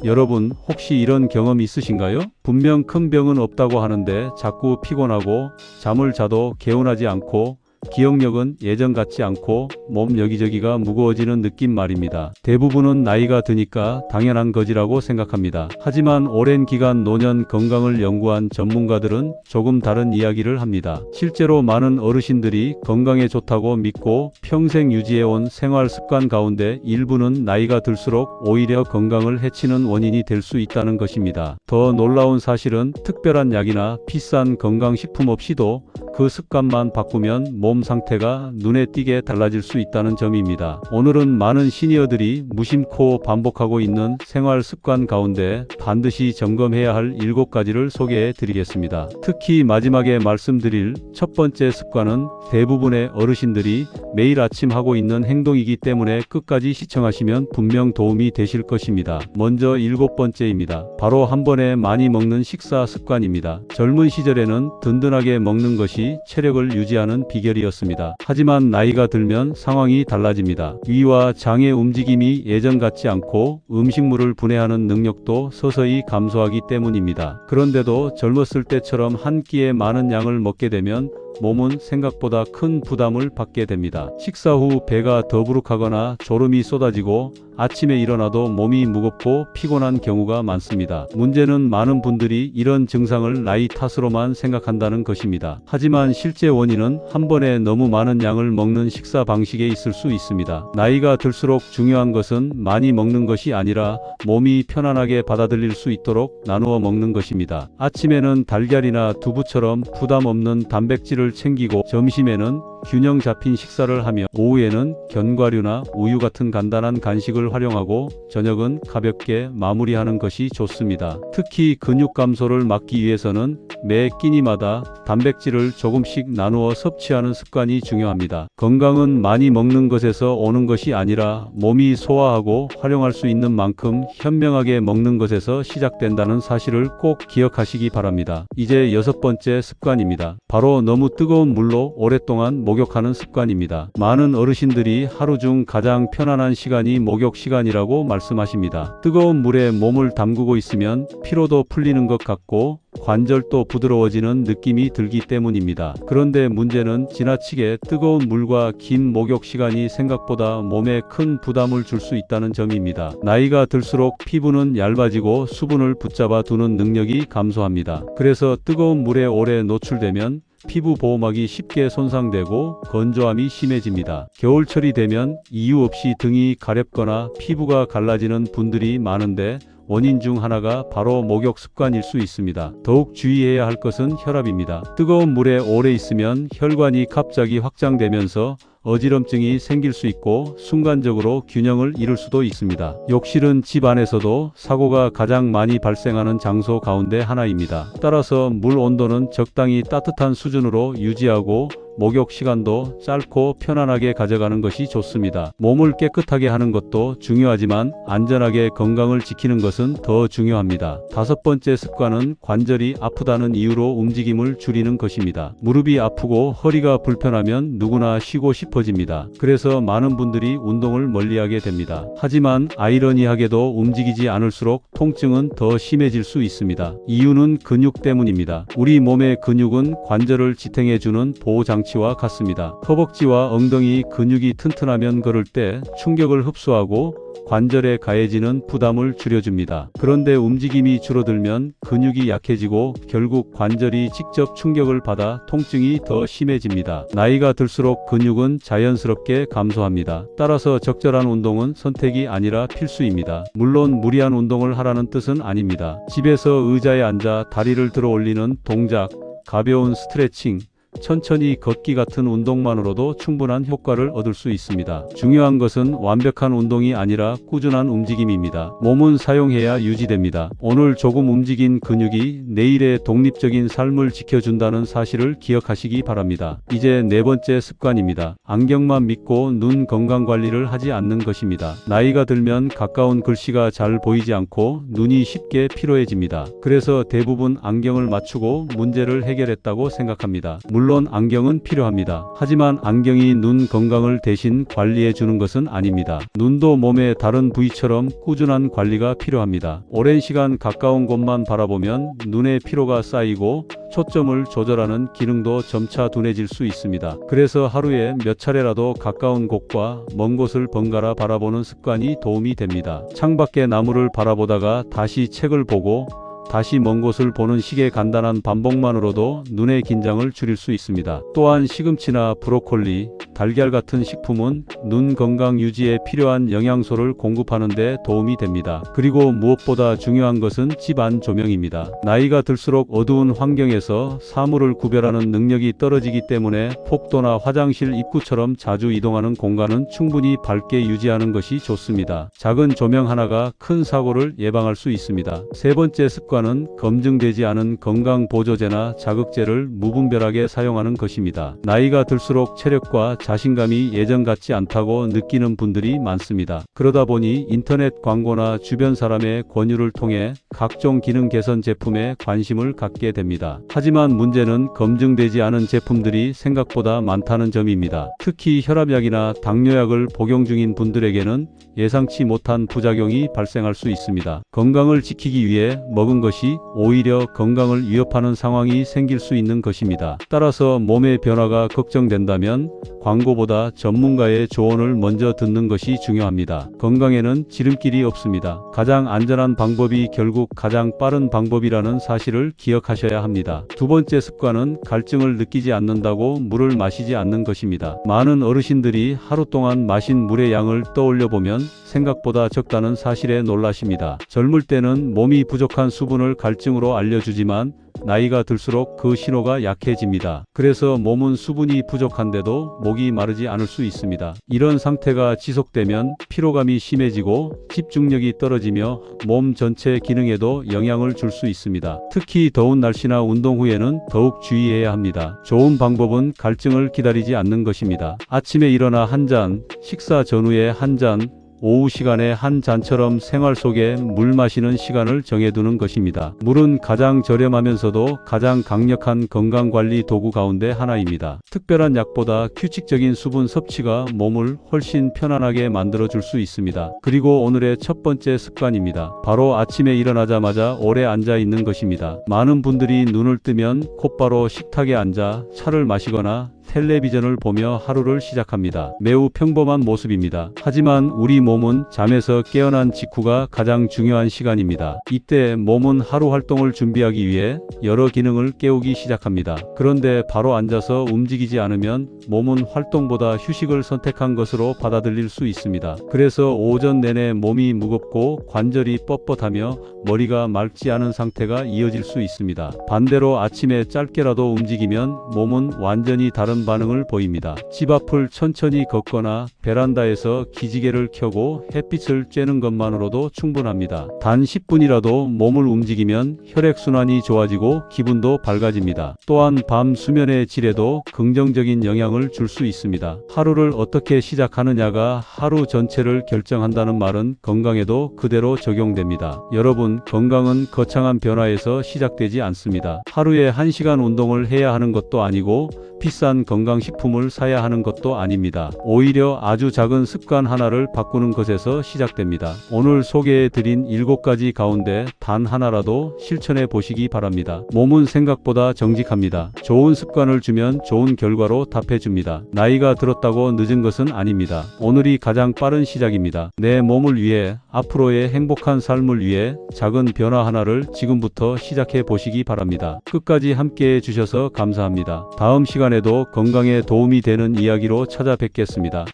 여러분, 혹시 이런 경험 있으신가요? 분명 큰 병은 없다고 하는데 자꾸 피곤하고 잠을 자도 개운하지 않고 기억력은 예전 같지 않고 몸 여기저기가 무거워지는 느낌 말입니다. 대부분은 나이가 드니까 당연한 거지라고 생각합니다. 하지만 오랜 기간 노년 건강을 연구한 전문가들은 조금 다른 이야기를 합니다. 실제로 많은 어르신들이 건강에 좋다고 믿고 평생 유지해온 생활 습관 가운데 일부는 나이가 들수록 오히려 건강을 해치는 원인이 될 수 있다는 것입니다. 더 놀라운 사실은 특별한 약이나 비싼 건강식품 없이도 그 습관만 바꾸면 몸 상태가 눈에 띄게 달라질 수 있다는 점입니다. 오늘은 많은 시니어들이 무심코 반복하고 있는 생활 습관 가운데 반드시 점검해야 할 7가지를 소개해 드리겠습니다. 특히 마지막에 말씀드릴 첫 번째 습관은 대부분의 어르신들이 매일 아침 하고 있는 행동이기 때문에 끝까지 시청하시면 분명 도움이 되실 것입니다. 먼저 7번째입니다. 바로 한 번에 많이 먹는 식사 습관입니다. 젊은 시절에는 든든하게 먹는 것이 체력을 유지하는 비결이었습니다. 하지만 나이가 들면 상황이 달라집니다. 위와 장의 움직임이 예전 같지 않고 음식물을 분해하는 능력도 서서히 감소하기 때문입니다. 그런데도 젊었을 때처럼 한 끼에 많은 양을 먹게 되면 몸은 생각보다 큰 부담을 받게 됩니다. 식사 후 배가 더부룩하거나 졸음이 쏟아지고 아침에 일어나도 몸이 무겁고 피곤한 경우가 많습니다. 문제는 많은 분들이 이런 증상을 나이 탓으로만 생각한다는 것입니다. 하지만 실제 원인은 한 번에 너무 많은 양을 먹는 식사 방식에 있을 수 있습니다. 나이가 들수록 중요한 것은 많이 먹는 것이 아니라 몸이 편안하게 받아들일 수 있도록 나누어 먹는 것입니다. 아침에는 달걀이나 두부처럼 부담 없는 단백질을 챙기고 점심에는 균형 잡힌 식사를 하며 오후에는 견과류나 우유 같은 간단한 간식을 활용하고 저녁은 가볍게 마무리하는 것이 좋습니다. 특히 근육 감소를 막기 위해서는 매 끼니마다 단백질을 조금씩 나누어 섭취하는 습관이 중요합니다. 건강은 많이 먹는 것에서 오는 것이 아니라 몸이 소화하고 활용할 수 있는 만큼 현명하게 먹는 것에서 시작된다는 사실을 꼭 기억하시기 바랍니다. 이제 6번째 습관입니다. 바로 너무 뜨거운 물로 오랫동안 목욕하는 습관입니다. 많은 어르신들이 하루 중 가장 편안한 시간이 목욕 시간이라고 말씀하십니다. 뜨거운 물에 몸을 담그고 있으면 피로도 풀리는 것 같고 관절도 부드러워지는 느낌이 들기 때문입니다. 그런데 문제는 지나치게 뜨거운 물과 긴 목욕 시간이 생각보다 몸에 큰 부담을 줄 수 있다는 점입니다. 나이가 들수록 피부는 얇아지고 수분을 붙잡아 두는 능력이 감소합니다. 그래서 뜨거운 물에 오래 노출되면 피부 보호막이 쉽게 손상되고 건조함이 심해집니다. 겨울철이 되면 이유 없이 등이 가렵거나 피부가 갈라지는 분들이 많은데 원인 중 하나가 바로 목욕 습관일 수 있습니다. 더욱 주의해야 할 것은 혈압입니다. 뜨거운 물에 오래 있으면 혈관이 갑자기 확장되면서 어지럼증이 생길 수 있고 순간적으로 균형을 잃을 수도 있습니다. 욕실은 집 안에서도 사고가 가장 많이 발생하는 장소 가운데 하나입니다. 따라서 물 온도는 적당히 따뜻한 수준으로 유지하고 목욕 시간도 짧고 편안하게 가져가는 것이 좋습니다. 몸을 깨끗하게 하는 것도 중요하지만 안전하게 건강을 지키는 것은 더 중요합니다. 5번째 습관은 관절이 아프다는 이유로 움직임을 줄이는 것입니다. 무릎이 아프고 허리가 불편하면 누구나 쉬고 싶어집니다. 그래서 많은 분들이 운동을 멀리하게 됩니다. 하지만 아이러니하게도 움직이지 않을수록 통증은 더 심해질 수 있습니다. 이유는 근육 때문입니다. 우리 몸의 근육은 관절을 지탱해주는 보호장치 와 같습니다. 허벅지와 엉덩이 근육이 튼튼하면 걸을 때 충격을 흡수하고 관절에 가해지는 부담을 줄여줍니다. 그런데 움직임이 줄어들면 근육이 약해지고 결국 관절이 직접 충격을 받아 통증이 더 심해집니다. 나이가 들수록 근육은 자연스럽게 감소합니다. 따라서 적절한 운동은 선택이 아니라 필수입니다. 물론 무리한 운동을 하라는 뜻은 아닙니다. 집에서 의자에 앉아 다리를 들어 올리는 동작, 가벼운 스트레칭, 천천히 걷기 같은 운동만으로도 충분한 효과를 얻을 수 있습니다. 중요한 것은 완벽한 운동이 아니라 꾸준한 움직임입니다. 몸은 사용해야 유지됩니다. 오늘 조금 움직인 근육이 내일의 독립적인 삶을 지켜준다는 사실을 기억하시기 바랍니다. 이제 4번째 습관입니다. 안경만 믿고 눈 건강 관리를 하지 않는 것입니다. 나이가 들면 가까운 글씨가 잘 보이지 않고 눈이 쉽게 피로해집니다. 그래서 대부분 안경을 맞추고 문제를 해결했다고 생각합니다. 물론 물론 안경은 필요합니다. 하지만 안경이 눈 건강을 대신 관리해 주는 것은 아닙니다. 눈도 몸의 다른 부위처럼 꾸준한 관리가 필요합니다. 오랜 시간 가까운 곳만 바라보면 눈의 피로가 쌓이고 초점을 조절하는 기능도 점차 둔해질 수 있습니다. 그래서 하루에 몇 차례라도 가까운 곳과 먼 곳을 번갈아 바라보는 습관이 도움이 됩니다. 창밖의 나무를 바라보다가 다시 책을 보고 다시 먼 곳을 보는 식의 간단한 반복만으로도 눈의 긴장을 줄일 수 있습니다. 또한 시금치나 브로콜리, 달걀 같은 식품은 눈 건강 유지에 필요한 영양소를 공급하는 데 도움이 됩니다. 그리고 무엇보다 중요한 것은 집 안 조명입니다. 나이가 들수록 어두운 환경에서 사물을 구별하는 능력이 떨어지기 때문에 복도나 화장실 입구처럼 자주 이동하는 공간은 충분히 밝게 유지하는 것이 좋습니다. 작은 조명 하나가 큰 사고를 예방할 수 있습니다. 세 번째 습관은 검증되지 않은 건강 보조제나 자극제를 무분별하게 사용하는 것입니다. 나이가 들수록 체력과 자신감이 예전 같지 않다고 느끼는 분들이 많습니다. 그러다 보니 인터넷 광고나 주변 사람의 권유를 통해 각종 기능 개선 제품에 관심을 갖게 됩니다. 하지만 문제는 검증되지 않은 제품들이 생각보다 많다는 점입니다. 특히 혈압약이나 당뇨약을 복용 중인 분들에게는 예상치 못한 부작용이 발생할 수 있습니다. 건강을 지키기 위해 먹은 것이 오히려 건강을 위협하는 상황이 생길 수 있는 것입니다. 따라서 몸의 변화가 걱정된다면 광고보다 전문가의 조언을 먼저 듣는 것이 중요합니다. 건강에는 지름길이 없습니다. 가장 안전한 방법이 결국 가장 빠른 방법이라는 사실을 기억하셔야 합니다. 두 번째 습관은 갈증을 느끼지 않는다고 물을 마시지 않는 것입니다. 많은 어르신들이 하루 동안 마신 물의 양을 떠올려 보면 생각보다 적다는 사실에 놀라십니다. 젊을 때는 몸이 부족한 수분을 갈증으로 알려주지만 나이가 들수록 그 신호가 약해집니다. 그래서 몸은 수분이 부족한데도 목이 마르지 않을 수 있습니다. 이런 상태가 지속되면 피로감이 심해지고 집중력이 떨어지며 몸 전체 기능에도 영향을 줄 수 있습니다. 특히 더운 날씨나 운동 후에는 더욱 주의해야 합니다. 좋은 방법은 갈증을 기다리지 않는 것입니다. 아침에 일어나 한 잔, 식사 전후에 한 잔, 오후 시간에 한 잔처럼 생활 속에 물 마시는 시간을 정해두는 것입니다. 물은 가장 저렴하면서도 가장 강력한 건강관리 도구 가운데 하나입니다. 특별한 약보다 규칙적인 수분 섭취가 몸을 훨씬 편안하게 만들어줄 수 있습니다. 그리고 오늘의 첫 번째 습관입니다. 바로 아침에 일어나자마자 오래 앉아 있는 것입니다. 많은 분들이 눈을 뜨면 곧바로 식탁에 앉아 차를 마시거나 텔레비전을 보며 하루를 시작합니다. 매우 평범한 모습입니다. 하지만 우리 몸은 잠에서 깨어난 직후가 가장 중요한 시간입니다. 이때 몸은 하루 활동을 준비하기 위해 여러 기능을 깨우기 시작합니다. 그런데 바로 앉아서 움직이지 않으면 몸은 활동보다 휴식을 선택한 것으로 받아들일 수 있습니다. 그래서 오전 내내 몸이 무겁고 관절이 뻣뻣하며 머리가 맑지 않은 상태가 이어질 수 있습니다. 반대로 아침에 짧게라도 움직이면 몸은 완전히 다른 반응을 보입니다. 집 앞을 천천히 걷거나 베란다에서 기지개를 켜고 햇빛을 쬐는 것만으로도 충분합니다. 단 10분이라도 몸을 움직이면 혈액순환이 좋아지고 기분도 밝아집니다. 또한 밤 수면의 질에도 긍정적인 영향을 줄 수 있습니다. 하루를 어떻게 시작하느냐가 하루 전체를 결정한다는 말은 건강에도 그대로 적용됩니다. 여러분, 건강은 거창한 변화에서 시작되지 않습니다. 하루에 1시간 운동을 해야 하는 것도 아니고 비싼 건강식품을 사야 하는 것도 아닙니다. 오히려 아주 작은 습관 하나를 바꾸는 것에서 시작됩니다. 오늘 소개해드린 7가지 가운데 단 하나라도 실천해 보시기 바랍니다. 몸은 생각보다 정직합니다. 좋은 습관을 주면 좋은 결과로 답해줍니다. 나이가 들었다고 늦은 것은 아닙니다. 오늘이 가장 빠른 시작입니다. 내 몸을 위해, 앞으로의 행복한 삶을 위해 작은 변화 하나를 지금부터 시작해 보시기 바랍니다. 끝까지 함께해 주셔서 감사합니다. 다음 시간에도 건강에 도움이 되는 이야기로 찾아뵙겠습니다.